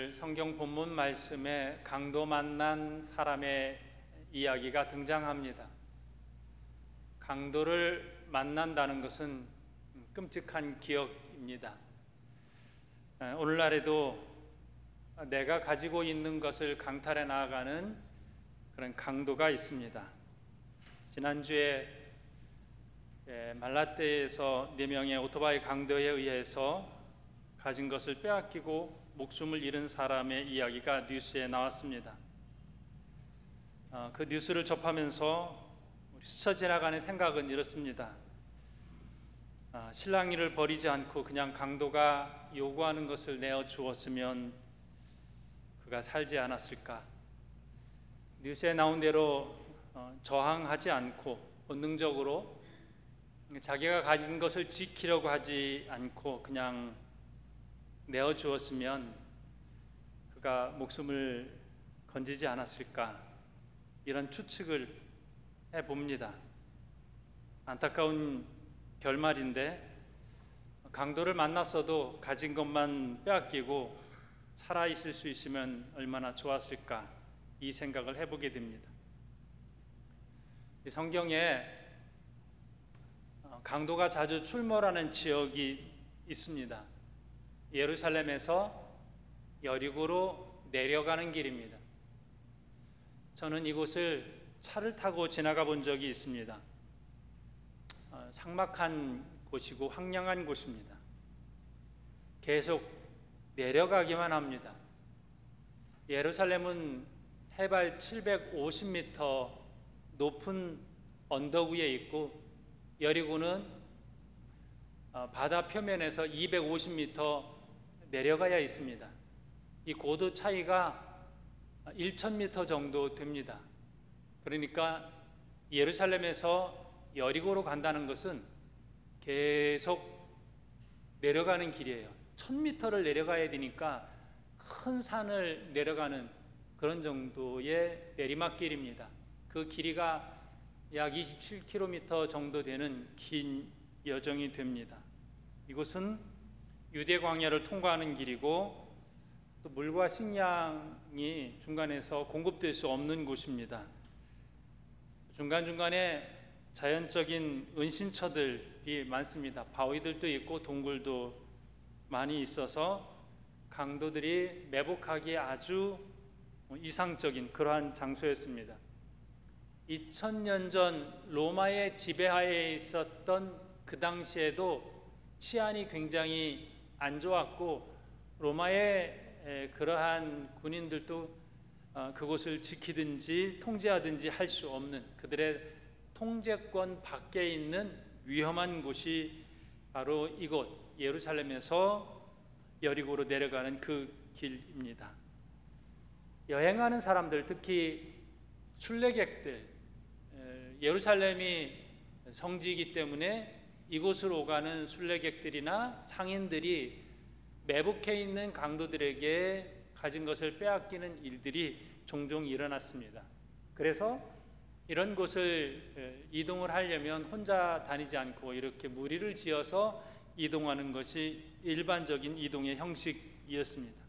오늘 성경 본문 말씀에 강도 만난 사람의 이야기가 등장합니다. 강도를 만난다는 것은 끔찍한 기억입니다. 오늘날에도 내가 가지고 있는 것을 강탈해 나아가는 그런 강도가 있습니다. 지난주에 말라떼에서 4명의 오토바이 강도에 의해서 가진 것을 빼앗기고 목숨을 잃은 사람의 이야기가 뉴스에 나왔습니다. 그 뉴스를 접하면서 스쳐 지나가는 생각은 이렇습니다. 실랑이를 버리지 않고 그냥 강도가 요구하는 것을 내어 주었으면 그가 살지 않았을까. 뉴스에 나온 대로 저항하지 않고 본능적으로 자기가 가진 것을 지키려고 하지 않고 그냥 내어 주었으면 그가 목숨을 건지지 않았을까, 이런 추측을 해봅니다. 안타까운 결말인데, 강도를 만났어도 가진 것만 빼앗기고 살아있을 수 있으면 얼마나 좋았을까, 이 생각을 해보게 됩니다. 성경에 강도가 자주 출몰하는 지역이 있습니다. 예루살렘에서 여리고로 내려가는 길입니다. 저는 이곳을 차를 타고 지나가 본 적이 있습니다. 삭막한 곳이고 황량한 곳입니다. 계속 내려가기만 합니다. 예루살렘은 해발 750m 높은 언덕 위에 있고, 여리고는 바다 표면에서 250m 내려가야 있습니다. 이 고도 차이가 1000m 정도 됩니다. 그러니까 예루살렘에서 여리고로 간다는 것은 계속 내려가는 길이에요. 1000m를 내려가야 되니까 큰 산을 내려가는 그런 정도의 내리막길입니다. 그 길이가 약 27km 정도 되는 긴 여정이 됩니다. 이곳은 유대 광야를 통과하는 길이고, 또 물과 식량이 중간에서 공급될 수 없는 곳입니다. 중간중간에 자연적인 은신처들이 많습니다. 바위들도 있고 동굴도 많이 있어서 강도들이 매복하기에 아주 이상적인 그러한 장소였습니다. 2000년 전 로마의 지배하에 있었던 그 당시에도 치안이 굉장히 안 좋았고, 로마의 그러한 군인들도 그곳을 지키든지 통제하든지 할 수 없는, 그들의 통제권 밖에 있는 위험한 곳이 바로 이곳 예루살렘에서 여리고로 내려가는 그 길입니다. 여행하는 사람들, 특히 순례객들, 예루살렘이 성지이기 때문에 이곳으로 오가는 순례객들이나 상인들이 매복해 있는 강도들에게 가진 것을 빼앗기는 일들이 종종 일어났습니다. 그래서 이런 곳을 이동을 하려면 혼자 다니지 않고 이렇게 무리를 지어서 이동하는 것이 일반적인 이동의 형식이었습니다.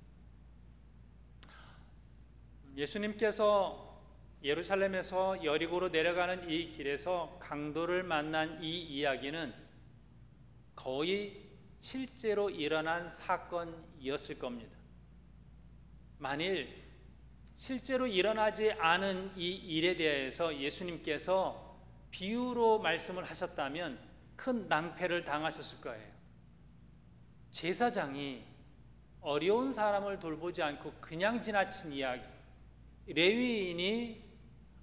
예수님께서 예루살렘에서 여리고로 내려가는 이 길에서 강도를 만난 이 이야기는 거의 실제로 일어난 사건이었을 겁니다. 만일 실제로 일어나지 않은 이 일에 대해서 예수님께서 비유로 말씀을 하셨다면 큰 낭패를 당하셨을 거예요. 제사장이 어려운 사람을 돌보지 않고 그냥 지나친 이야기, 레위인이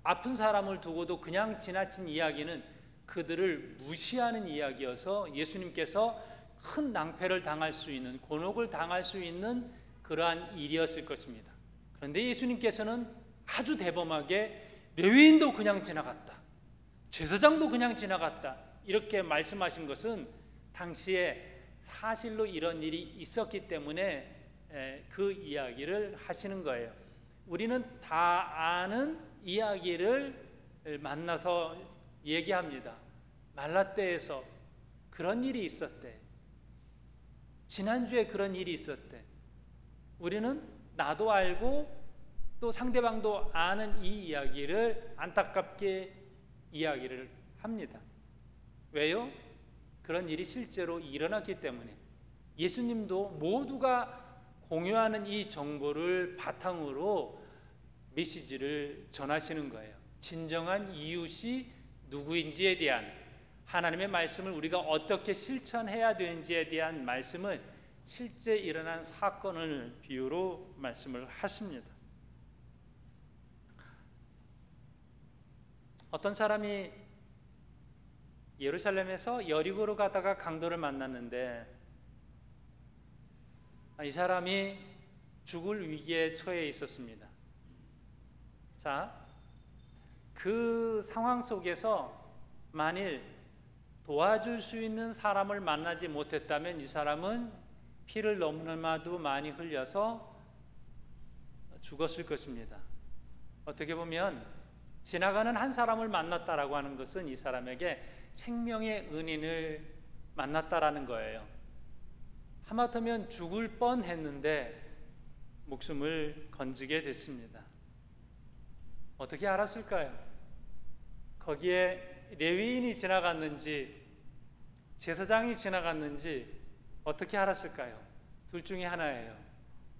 아픈 사람을 두고도 그냥 지나친 이야기는 그들을 무시하는 이야기여서 예수님께서 큰 낭패를 당할 수 있는, 곤혹을 당할 수 있는 그러한 일이었을 것입니다. 그런데 예수님께서는 아주 대범하게 레위인도 그냥 지나갔다, 제사장도 그냥 지나갔다, 이렇게 말씀하신 것은 당시에 사실로 이런 일이 있었기 때문에 그 이야기를 하시는 거예요. 우리는 다 아는 이야기를 만나서 얘기합니다. 말라떼에서 그런 일이 있었대, 지난주에 그런 일이 있었대. 우리는 나도 알고 또 상대방도 아는 이 이야기를 안타깝게 이야기를 합니다. 왜요? 그런 일이 실제로 일어났기 때문에. 예수님도 모두가 공유하는 이 정보를 바탕으로 메시지를 전하시는 거예요. 진정한 이웃이 누구인지에 대한, 하나님의 말씀을 우리가 어떻게 실천해야 되는지에 대한 말씀을 실제 일어난 사건을 비유로 말씀을 하십니다. 어떤 사람이 예루살렘에서 여리고로 가다가 강도를 만났는데, 이 사람이 죽을 위기에 처해 있었습니다. 자, 그 상황 속에서 만일 도와줄 수 있는 사람을 만나지 못했다면 이 사람은 피를 너무나도 많이 흘려서 죽었을 것입니다. 어떻게 보면 지나가는 한 사람을 만났다라고 하는 것은 이 사람에게 생명의 은인을 만났다라는 거예요. 하마터면 죽을 뻔했는데 목숨을 건지게 됐습니다. 어떻게 알았을까요? 거기에 레위인이 지나갔는지 제사장이 지나갔는지 어떻게 알았을까요? 둘 중에 하나예요.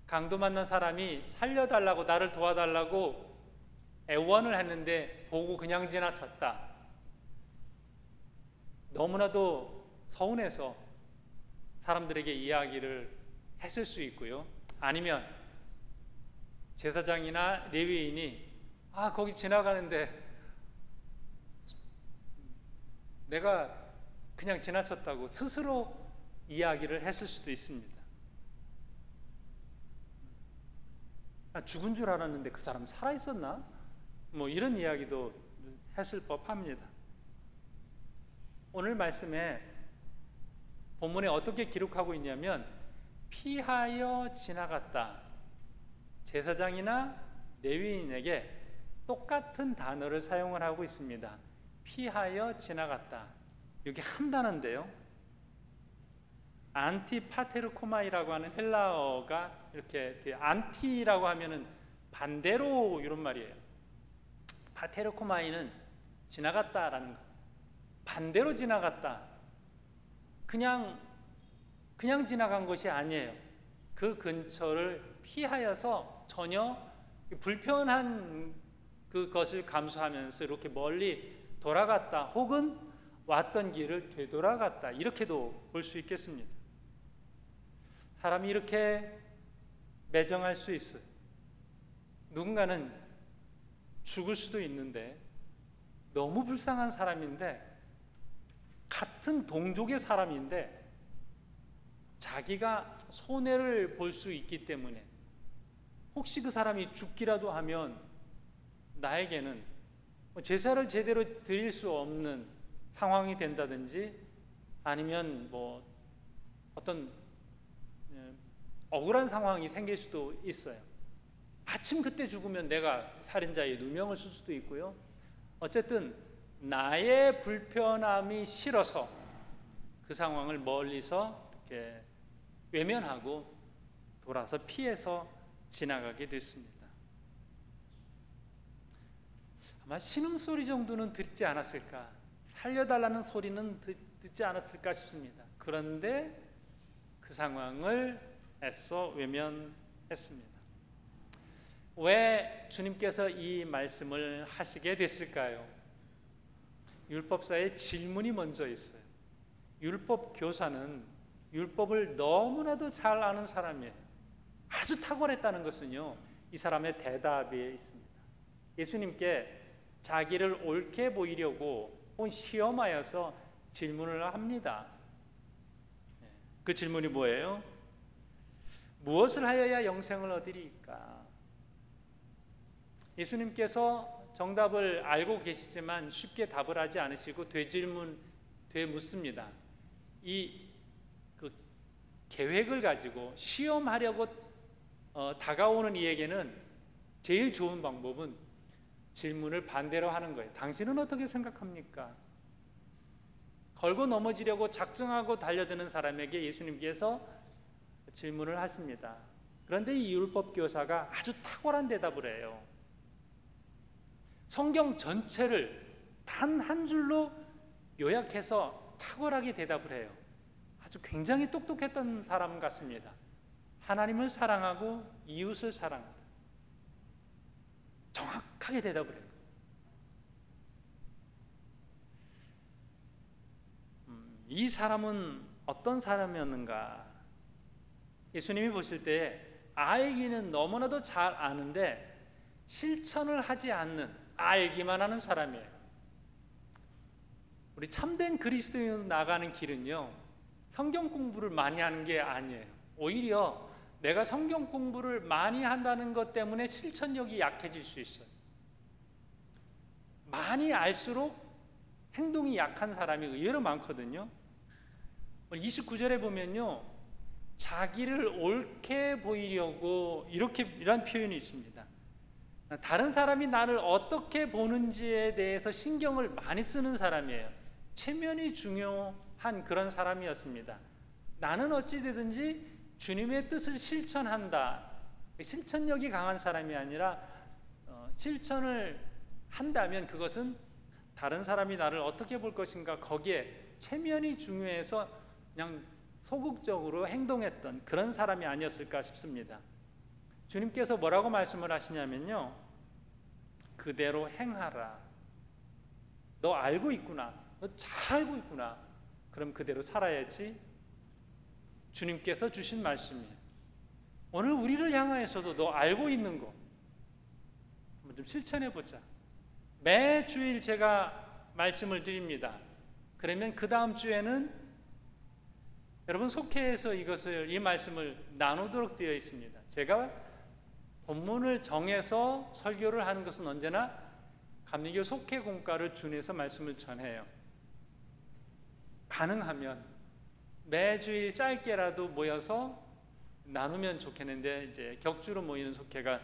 강도 만난 사람이 살려달라고, 나를 도와달라고 애원을 했는데 보고 그냥 지나쳤다. 너무나도 서운해서 사람들에게 이야기를 했을 수 있고요. 아니면 제사장이나 레위인이 거기 지나가는데 내가 그냥 지나쳤다고 스스로 이야기를 했을 수도 있습니다. 죽은 줄 알았는데 그 사람 살아있었나? 뭐 이런 이야기도 했을 법합니다. 오늘 말씀에 본문에 어떻게 기록하고 있냐면 피하여 지나갔다. 제사장이나 레위인에게 똑같은 단어를 사용을 하고 있습니다. 피하여 지나갔다. 여기 한 단어인데요, 안티파테르코마이라고 하는 헬라어가 이렇게 안티라고 하면은 반대로 이런 말이에요. 파테르코마이는 지나갔다라는 거. 반대로 지나갔다. 그냥 지나간 것이 아니에요. 그 근처를 피하여서 전혀 불편한 그것을 감수하면서 이렇게 멀리 돌아갔다, 혹은 왔던 길을 되돌아갔다, 이렇게도 볼 수 있겠습니다. 사람이 이렇게 매정할 수 있어요. 누군가는 죽을 수도 있는데, 너무 불쌍한 사람인데, 같은 동족의 사람인데 자기가 손해를 볼 수 있기 때문에 혹시 그 사람이 죽기라도 하면 나에게는 제사를 제대로 드릴 수 없는 상황이 된다든지, 아니면 뭐 어떤 억울한 상황이 생길 수도 있어요. 마침 그때 죽으면 내가 살인자의 누명을 쓸 수도 있고요. 어쨌든 나의 불편함이 싫어서 그 상황을 멀리서 이렇게 외면하고 돌아서 피해서 지나가게 됐습니다. 아마 신음소리 정도는 듣지 않았을까, 살려달라는 소리는 듣지 않았을까 싶습니다. 그런데 그 상황을 애써 외면했습니다. 왜 주님께서 이 말씀을 하시게 됐을까요? 율법사의 질문이 먼저 있어요. 율법 교사는 율법을 너무나도 잘 아는 사람이에요. 아주 탁월했다는 것은요, 이 사람의 대답에 있습니다. 예수님께 자기를 옳게 보이려고 시험하여서 질문을 합니다. 그 질문이 뭐예요? 무엇을 하여야 영생을 얻으리까? 예수님께서 정답을 알고 계시지만 쉽게 답을 하지 않으시고 되묻습니다. 그 계획을 가지고 시험하려고 다가오는 이에게는 제일 좋은 방법은 질문을 반대로 하는 거예요. 당신은 어떻게 생각합니까? 걸고 넘어지려고 작정하고 달려드는 사람에게 예수님께서 질문을 하십니다. 그런데 이 율법 교사가 아주 탁월한 대답을 해요. 성경 전체를 단 한 줄로 요약해서 탁월하게 대답을 해요. 아주 굉장히 똑똑했던 사람 같습니다. 하나님을 사랑하고 이웃을 사랑한다. 정확하게 대답을 해요. 이 사람은 어떤 사람이었는가? 예수님이 보실 때 알기는 너무나도 잘 아는데 실천을 하지 않는, 알기만 하는 사람이에요. 우리 참된 그리스도인 나가는 길은요, 성경 공부를 많이 하는 게 아니에요. 오히려 내가 성경 공부를 많이 한다는 것 때문에 실천력이 약해질 수 있어요. 많이 알수록 행동이 약한 사람이 의외로 많거든요. 29절에 보면요, 자기를 옳게 보이려고 이런 표현이 있습니다. 다른 사람이 나를 어떻게 보는지에 대해서 신경을 많이 쓰는 사람이에요. 체면이 중요한 그런 사람이었습니다. 나는 어찌되든지 주님의 뜻을 실천한다. 실천력이 강한 사람이 아니라 실천을 한다면 그것은 다른 사람이 나를 어떻게 볼 것인가, 거기에 체면이 중요해서 그냥 소극적으로 행동했던 그런 사람이 아니었을까 싶습니다. 주님께서 뭐라고 말씀을 하시냐면요, 그대로 행하라. 너 알고 있구나. 너 잘 알고 있구나. 그럼 그대로 살아야지. 주님께서 주신 말씀이에요. 오늘 우리를 향하여서도 너 알고 있는 거 한번 좀 실천해 보자. 매 주일 제가 말씀을 드립니다. 그러면 그 다음 주에는 여러분 속회에서 이 말씀을 나누도록 되어 있습니다. 제가 본문을 정해서 설교를 하는 것은 언제나 감리교 속회 공과를 준해서 말씀을 전해요. 가능하면 매주일 짧게라도 모여서 나누면 좋겠는데 이제 격주로 모이는 속회가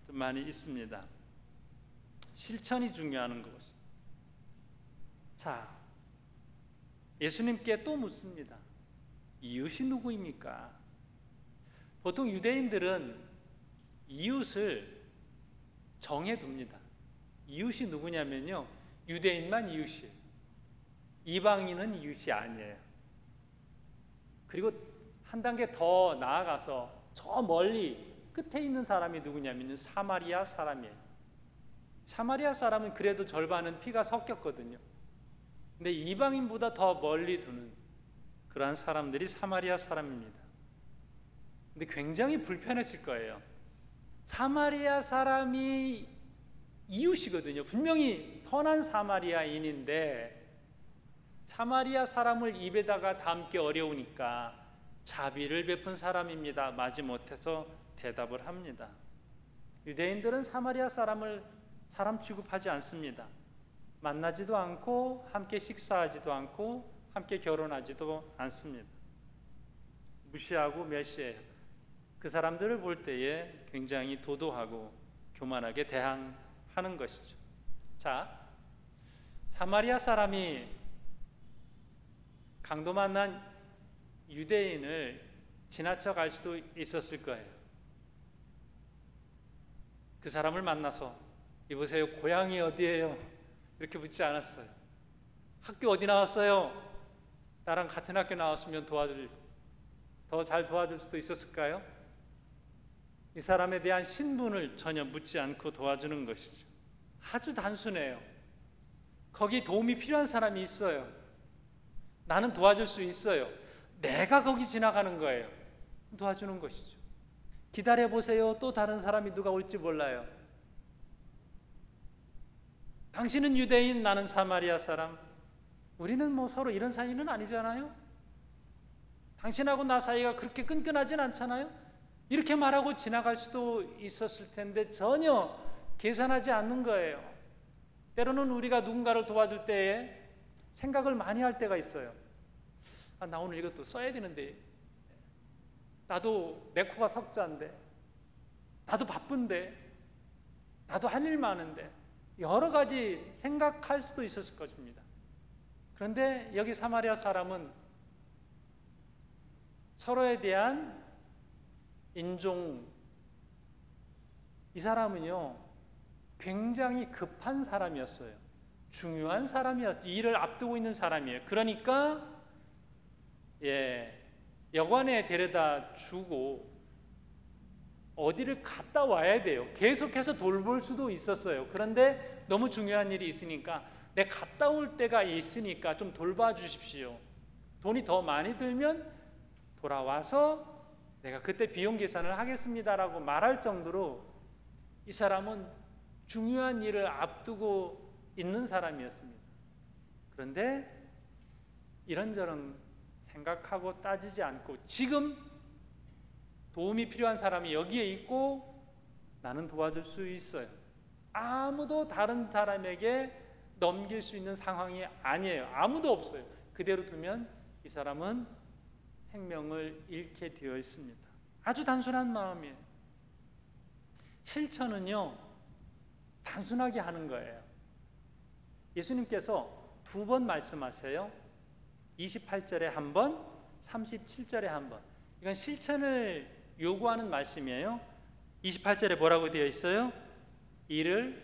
좀 많이 있습니다. 실천이 중요한 것이. 자, 예수님께 또 묻습니다. 이웃이 누구입니까? 보통 유대인들은 이웃을 정해둡니다. 이웃이 누구냐면요, 유대인만 이웃이에요. 이방인은 이웃이 아니에요. 그리고 한 단계 더 나아가서 저 멀리 끝에 있는 사람이 누구냐면요, 사마리아 사람이에요. 사마리아 사람은 그래도 절반은 피가 섞였거든요. 근데 이방인보다 더 멀리 두는 그러한 사람들이 사마리아 사람입니다. 근데 굉장히 불편했을 거예요. 사마리아 사람이 이웃이거든요. 분명히 선한 사마리아인인데 사마리아 사람을 입에다가 담기 어려우니까 자비를 베푼 사람입니다. 마지못해서 대답을 합니다. 유대인들은 사마리아 사람을 사람 취급하지 않습니다. 만나지도 않고 함께 식사하지도 않고 함께 결혼하지도 않습니다. 무시하고 멸시해요. 그 사람들을 볼 때에 굉장히 도도하고 교만하게 대항하는 것이죠. 자, 사마리아 사람이 강도 만난 유대인을 지나쳐 갈 수도 있었을 거예요. 그 사람을 만나서 이보세요, 고향이 어디예요? 이렇게 묻지 않았어요. 학교 어디 나왔어요? 나랑 같은 학교 나왔으면 더 잘 도와줄 수도 있었을까요? 이 사람에 대한 신분을 전혀 묻지 않고 도와주는 것이죠. 아주 단순해요. 거기 도움이 필요한 사람이 있어요. 나는 도와줄 수 있어요. 내가 거기 지나가는 거예요. 도와주는 것이죠. 기다려보세요. 또 다른 사람이 누가 올지 몰라요. 당신은 유대인, 나는 사마리아 사람. 우리는 뭐 서로 이런 사이는 아니잖아요. 당신하고 나 사이가 그렇게 끈끈하진 않잖아요. 이렇게 말하고 지나갈 수도 있었을 텐데 전혀 계산하지 않는 거예요. 때로는 우리가 누군가를 도와줄 때에 생각을 많이 할 때가 있어요. 아, 나 오늘 이것도 써야 되는데, 나도 내 코가 석자인데, 나도 바쁜데, 나도 할 일 많은데, 여러 가지 생각할 수도 있었을 것입니다. 그런데 여기 사마리아 사람은 서로에 대한 인종 이 사람은요 굉장히 급한 사람이었어요. 중요한 사람이었어요. 일을 앞두고 있는 사람이에요. 그러니까 여관에 데려다 주고 어디를 갔다 와야 돼요. 계속해서 돌볼 수도 있었어요. 그런데 너무 중요한 일이 있으니까 내가 갔다 올 때가 있으니까 좀 돌봐 주십시오. 돈이 더 많이 들면 돌아와서 내가 그때 비용 계산을 하겠습니다라고 말할 정도로 이 사람은 중요한 일을 앞두고 있는 사람이었습니다. 그런데 이런저런 생각하고 따지지 않고 지금 도움이 필요한 사람이 여기에 있고 나는 도와줄 수 있어요. 아무도 다른 사람에게 넘길 수 있는 상황이 아니에요. 아무도 없어요. 그대로 두면 이 사람은 생명을 잃게 되어 있습니다. 아주 단순한 마음이에요. 실천은요 단순하게 하는 거예요. 예수님께서 두 번 말씀하세요. 28절에 한 번, 37절에 한 번. 이건 실천을 요구하는 말씀이에요. 28절에 뭐라고 되어 있어요? 이를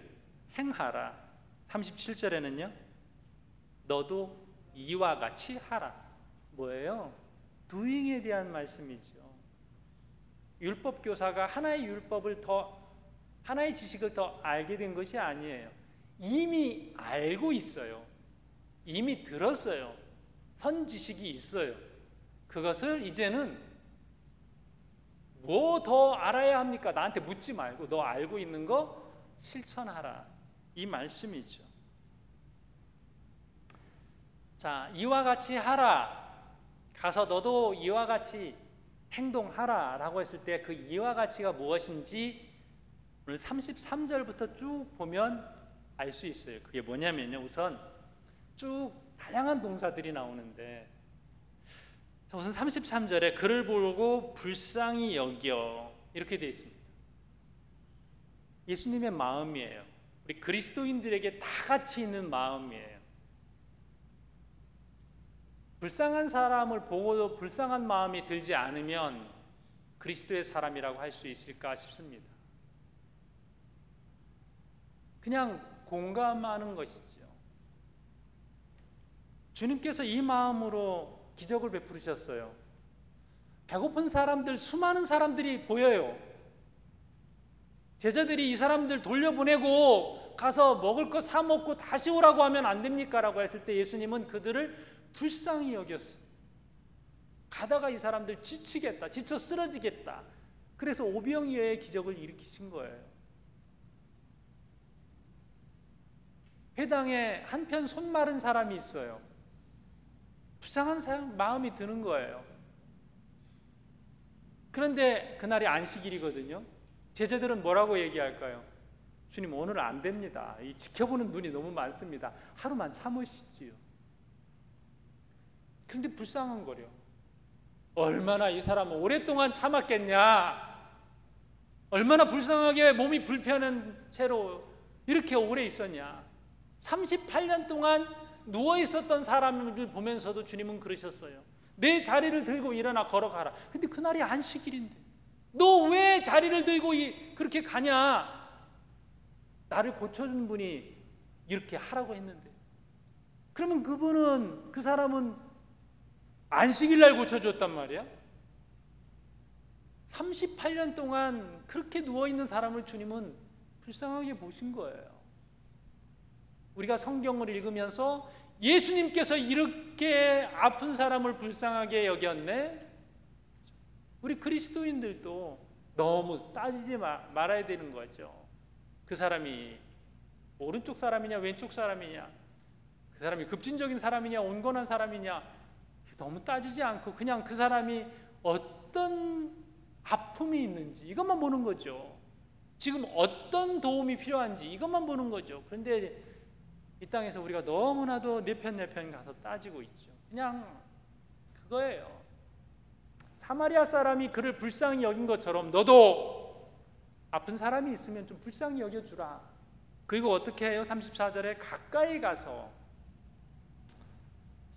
행하라. 37절에는요 너도 이와 같이 하라. 뭐예요? doing에 대한 말씀이죠. 율법 교사가 하나의 하나의 지식을 더 알게 된 것이 아니에요. 이미 알고 있어요. 이미 들었어요. 선지식이 있어요. 그것을 이제는 뭐 더 알아야 합니까? 나한테 묻지 말고 너 알고 있는 거 실천하라. 이 말씀이죠. 자, 이와 같이 하라. 가서 너도 이와 같이 행동하라 라고 했을 때 그 이와 같이가 무엇인지 오늘 33절부터 쭉 보면 알 수 있어요. 그게 뭐냐면요, 우선 쭉 다양한 동사들이 나오는데 우선 33절에 그를 보고 불쌍히 여겨 이렇게 되어 있습니다. 예수님의 마음이에요. 우리 그리스도인들에게 다 같이 있는 마음이에요. 불쌍한 사람을 보고도 불쌍한 마음이 들지 않으면 그리스도의 사람이라고 할 수 있을까 싶습니다. 그냥 공감하는 것이죠. 주님께서 이 마음으로 기적을 베푸셨어요. 배고픈 사람들, 수많은 사람들이 보여요. 제자들이 이 사람들 돌려보내고 가서 먹을 거 사 먹고 다시 오라고 하면 안 됩니까? 라고 했을 때 예수님은 그들을 불쌍히 여겼어요. 가다가 이 사람들 지치겠다, 지쳐 쓰러지겠다. 그래서 오병이어의 기적을 일으키신 거예요. 회당에 한편 손 마른 사람이 있어요. 불쌍한 사람 마음이 드는 거예요. 그런데 그날이 안식일이거든요. 제자들은 뭐라고 얘기할까요? 주님 오늘 안 됩니다. 이 지켜보는 눈이 너무 많습니다. 하루만 참으시지요. 그런데 불쌍한 거려. 얼마나 이 사람은 오랫동안 참았겠냐. 얼마나 불쌍하게 몸이 불편한 채로 이렇게 오래 있었냐. 38년 동안 누워 있었던 사람을 보면서도 주님은 그러셨어요. 내 자리를 들고 일어나 걸어가라. 근데 그날이 안식일인데 너 왜 자리를 들고 그렇게 가냐. 나를 고쳐준 분이 이렇게 하라고 했는데. 그러면 그 사람은 안식일날 고쳐줬단 말이야. 38년 동안 그렇게 누워있는 사람을 주님은 불쌍하게 보신 거예요. 우리가 성경을 읽으면서 예수님께서 이렇게 아픈 사람을 불쌍하게 여겼네. 우리 그리스도인들도 너무 따지지 말아야 되는 거죠. 그 사람이 오른쪽 사람이냐 왼쪽 사람이냐, 그 사람이 급진적인 사람이냐 온건한 사람이냐, 너무 따지지 않고 그냥 그 사람이 어떤 아픔이 있는지 이것만 보는 거죠. 지금 어떤 도움이 필요한지 이것만 보는 거죠. 그런데 이 땅에서 우리가 너무나도 내 편 가서 따지고 있죠. 그냥 그거예요. 사마리아 사람이 그를 불쌍히 여긴 것처럼 너도 아픈 사람이 있으면 좀 불쌍히 여겨주라. 그리고 어떻게 해요? 34절에 가까이 가서,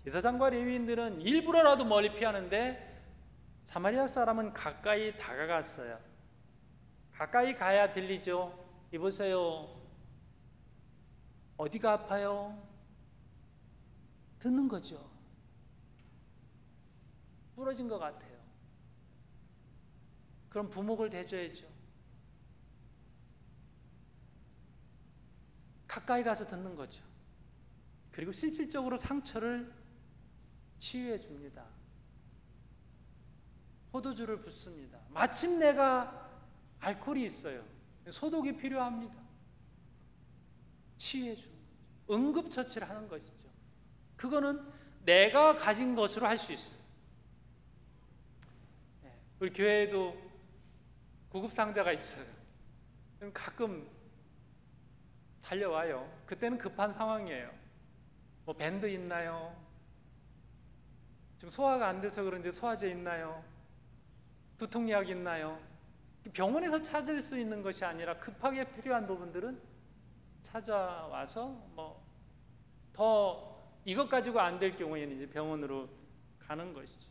제사장과 레위인들은 일부러라도 멀리 피하는데 사마리아 사람은 가까이 다가갔어요. 가까이 가야 들리죠. 이보세요. 어디가 아파요? 듣는 거죠. 부러진 것 같아요. 그럼 부목을 대줘야죠. 가까이 가서 듣는 거죠. 그리고 실질적으로 상처를 치유해 줍니다. 포도주를 붓습니다. 마침 내가 알코올이 있어요. 소독이 필요합니다. 치유해 주는 거죠. 응급처치를 하는 것이죠. 그거는 내가 가진 것으로 할 수 있어요. 우리 교회에도 구급상자가 있어요. 가끔 달려와요. 그때는 급한 상황이에요. 뭐 밴드 있나요? 지금 소화가 안 돼서 그런데 소화제 있나요? 두통약 있나요? 병원에서 찾을 수 있는 것이 아니라 급하게 필요한 부분들은 찾아와서 뭐 더 이것 가지고 안 될 경우에는 이제 병원으로 가는 것이죠.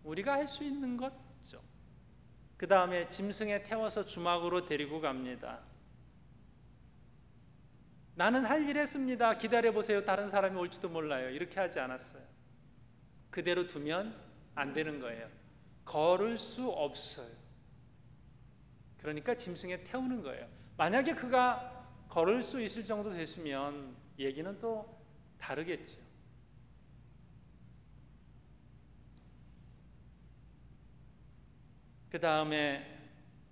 우리가 할 수 있는 것죠. 그 다음에 짐승에 태워서 주막으로 데리고 갑니다. 나는 할 일 했습니다. 기다려보세요. 다른 사람이 올지도 몰라요. 이렇게 하지 않았어요. 그대로 두면 안 되는 거예요. 걸을 수 없어요. 그러니까 짐승에 태우는 거예요. 만약에 그가 걸을 수 있을 정도 됐으면 얘기는 또 다르겠죠. 그 다음에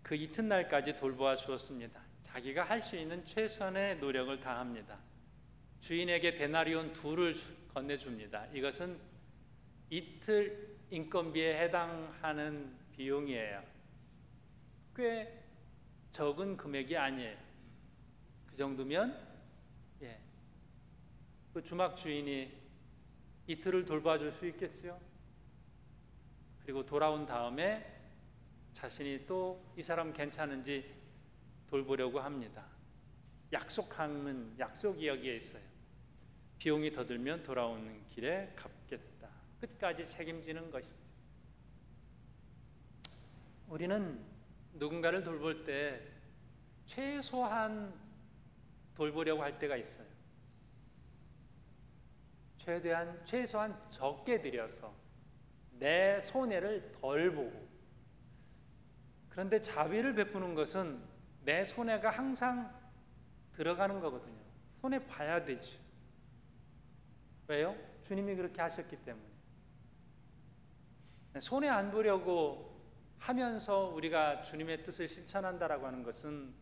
그 이튿날까지 돌보아 주었습니다. 자기가 할 수 있는 최선의 노력을 다합니다. 주인에게 데나리온 2를 건네줍니다. 이것은 이틀 인건비에 해당하는 비용이에요. 꽤 적은 금액이 아니에요. 그 정도면 그 주막 주인이 이틀을 돌봐줄 수 있겠죠. 그리고 돌아온 다음에 자신이 또 이 사람 괜찮은지 돌보려고 합니다. 약속하는 약속이 여기에 있어요. 비용이 더 들면 돌아오는 길에 갚겠다. 끝까지 책임지는 것이죠. 우리는 누군가를 돌볼 때 최소한 돌보려고 할 때가 있어요. 최소한 적게 들여서 내 손해를 덜 보고. 그런데 자비를 베푸는 것은 내 손해가 항상 들어가는 거거든요. 손해 봐야 되죠. 왜요? 주님이 그렇게 하셨기 때문에. 손해 안 보려고 하면서 우리가 주님의 뜻을 실천한다라고 하는 것은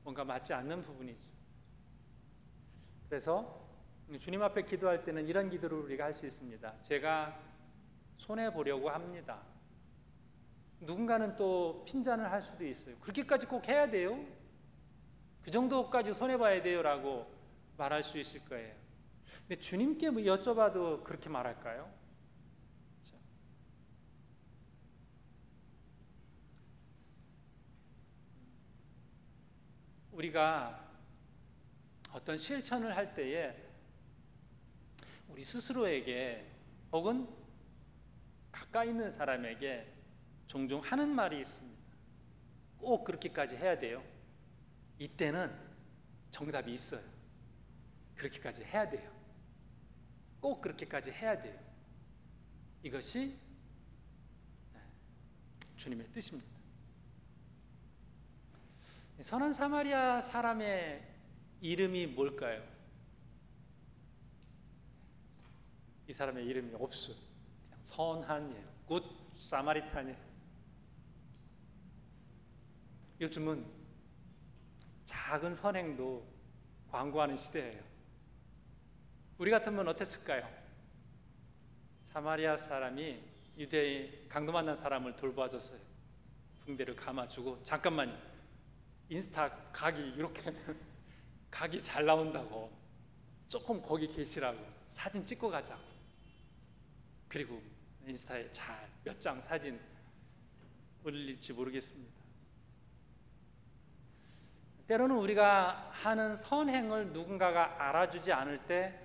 뭔가 맞지 않는 부분이죠. 그래서 주님 앞에 기도할 때는 이런 기도를 우리가 할 수 있습니다. 제가 손해 보려고 합니다. 누군가는 또 핀잔을 할 수도 있어요. 그렇게까지 꼭 해야 돼요? 그 정도까지 손해 봐야 돼요? 라고 말할 수 있을 거예요. 근데 주님께 뭐 여쭤봐도 그렇게 말할까요? 그렇죠? 우리가 어떤 실천을 할 때에 우리 스스로에게 혹은 가까이 있는 사람에게 종종 하는 말이 있습니다. 꼭 그렇게까지 해야 돼요. 이때는 정답이 있어요. 그렇게까지 해야 돼요. 꼭 그렇게까지 해야 돼요. 이것이 주님의 뜻입니다. 선한 사마리아 사람의 이름이 뭘까요? 이 사람의 이름이 없어요. 그냥 선한이에요. 굿 사마리탄이에요. 요즘은 작은 선행도 광고하는 시대예요. 우리 같으면 어땠을까요? 사마리아 사람이 유대인 강도 만난 사람을 돌봐줬어요. 붕대를 감아주고 잠깐만요. 인스타 각이 이렇게 각이 잘 나온다고 조금 거기 계시라고 사진 찍고 가자고. 그리고 인스타에 잘 몇 장 사진 올릴지 모르겠습니다. 때로는 우리가 하는 선행을 누군가가 알아주지 않을 때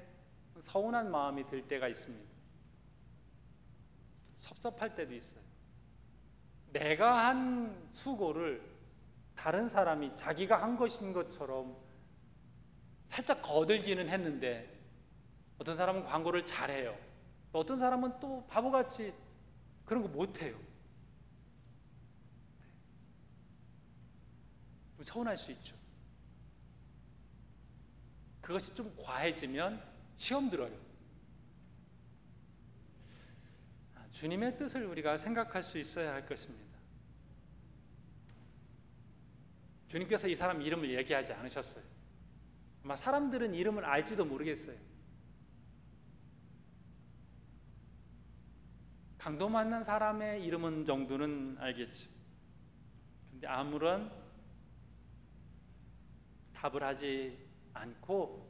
서운한 마음이 들 때가 있습니다. 섭섭할 때도 있어요. 내가 한 수고를 다른 사람이 자기가 한 것인 것처럼 살짝 거들기는 했는데, 어떤 사람은 광고를 잘해요. 또 어떤 사람은 또 바보같이 그런 거 못해요. 서운할 수 있죠. 그것이 좀 과해지면 시험 들어요. 주님의 뜻을 우리가 생각할 수 있어야 할 것입니다. 주님께서 이 사람 이름을 얘기하지 않으셨어요. 아마 사람들은 이름을 알지도 모르겠어요. 강도 만난 사람의 이름은 정도는 알겠죠. 근데 아무런 답을 하지 않고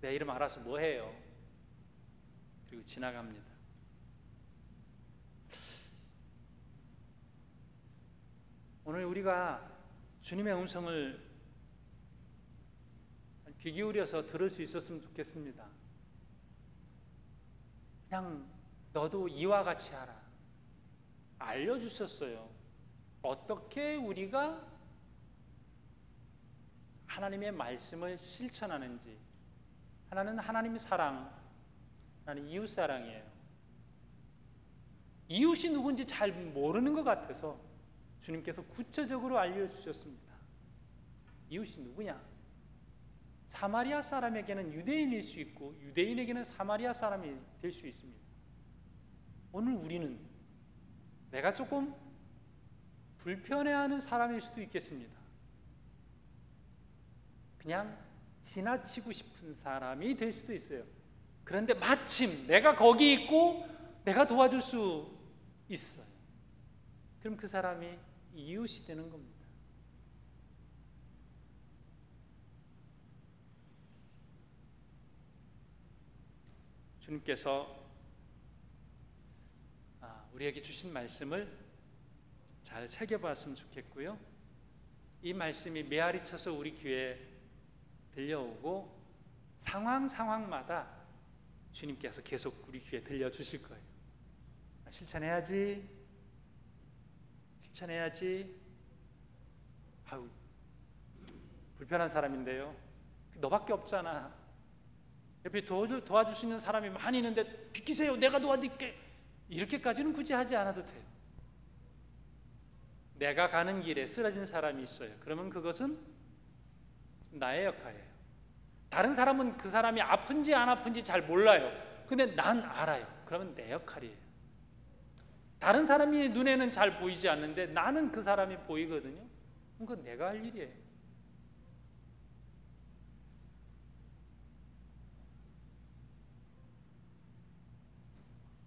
내 이름 알아서 뭐 해요? 그리고 지나갑니다. 오늘 우리가 주님의 음성을 귀 기울여서 들을 수 있었으면 좋겠습니다. 그냥 너도 이와 같이 하라. 알려주셨어요. 어떻게 우리가 하나님의 말씀을 실천하는지. 하나는 하나님의 사랑, 하나는 이웃 사랑이에요. 이웃이 누군지 잘 모르는 것 같아서 주님께서 구체적으로 알려주셨습니다. 이웃이 누구냐? 사마리아 사람에게는 유대인일 수 있고 유대인에게는 사마리아 사람이 될 수 있습니다. 오늘 우리는 내가 조금 불편해하는 사람일 수도 있겠습니다. 그냥 지나치고 싶은 사람이 될 수도 있어요. 그런데 마침 내가 거기 있고 내가 도와줄 수 있어요. 그럼 그 사람이 이웃이 되는 겁니다. 주님께서 우리에게 주신 말씀을 잘 새겨봤으면 좋겠고요. 이 말씀이 메아리 쳐서 우리 귀에 들려오고 상황마다 주님께서 계속 우리 귀에 들려주실 거예요. 실천해야지. 아유, 불편한 사람인데요. 너밖에 없잖아. 옆에 도와줄 수 있는 사람이 많이 있는데 비키세요. 내가 도와드릴게. 이렇게까지는 굳이 하지 않아도 돼요. 내가 가는 길에 쓰러진 사람이 있어요. 그러면 그것은 나의 역할이에요. 다른 사람은 그 사람이 아픈지 안 아픈지 잘 몰라요. 근데 난 알아요. 그러면 내 역할이에요. 다른 사람이 눈에는 잘 보이지 않는데 나는 그 사람이 보이거든요. 그건 내가 할 일이에요.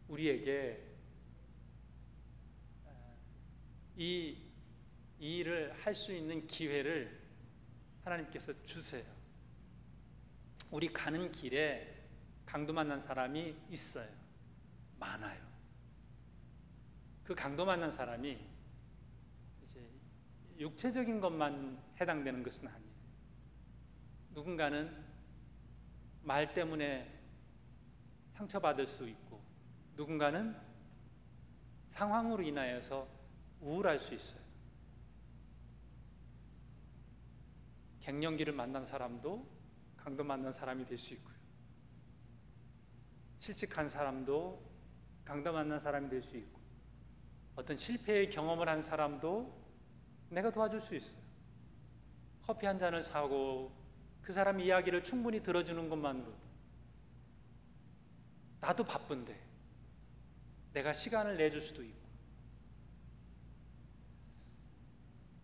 우리에게 이 일을 할 수 있는 기회를 하나님께서 주세요. 우리 가는 길에 강도 만난 사람이 있어요. 많아요. 그 강도 만난 사람이 이제 육체적인 것만 해당되는 것은 아니에요. 누군가는 말 때문에 상처받을 수 있고, 누군가는 상황으로 인하여서 우울할 수 있어요. 갱년기를 만난 사람도 강도 만난 사람이 될 수 있고요. 실직한 사람도 강도 만난 사람이 될 수 있고, 어떤 실패의 경험을 한 사람도 내가 도와줄 수 있어요. 커피 한 잔을 사고 그 사람 이야기를 충분히 들어주는 것만으로도, 나도 바쁜데 내가 시간을 내줄 수도 있고,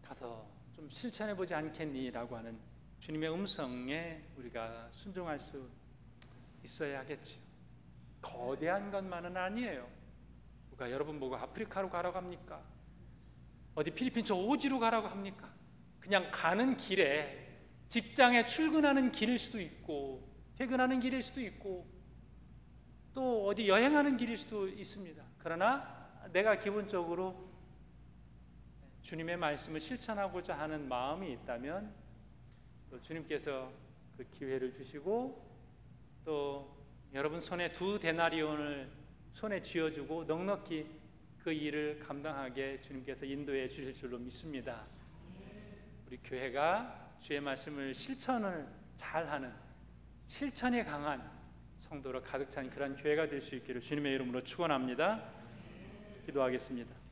가서 좀 실천해보지 않겠니? 라고 하는 주님의 음성에 우리가 순종할 수 있어야 하겠지요. 거대한 것만은 아니에요. 누가 여러분 보고 아프리카로 가라고 합니까? 어디 필리핀 저 오지로 가라고 합니까? 그냥 가는 길에, 직장에 출근하는 길일 수도 있고 퇴근하는 길일 수도 있고 또 어디 여행하는 길일 수도 있습니다. 그러나 내가 기본적으로 주님의 말씀을 실천하고자 하는 마음이 있다면 또 주님께서 그 기회를 주시고, 또 여러분 손에 2 데나리온을 손에 쥐어주고 넉넉히 그 일을 감당하게 주님께서 인도해 주실 줄로 믿습니다. 우리 교회가 주의 말씀을 실천을 잘하는, 실천에 강한 성도로 가득 찬 그런 교회가 될 수 있기를 주님의 이름으로 축원합니다. 기도하겠습니다.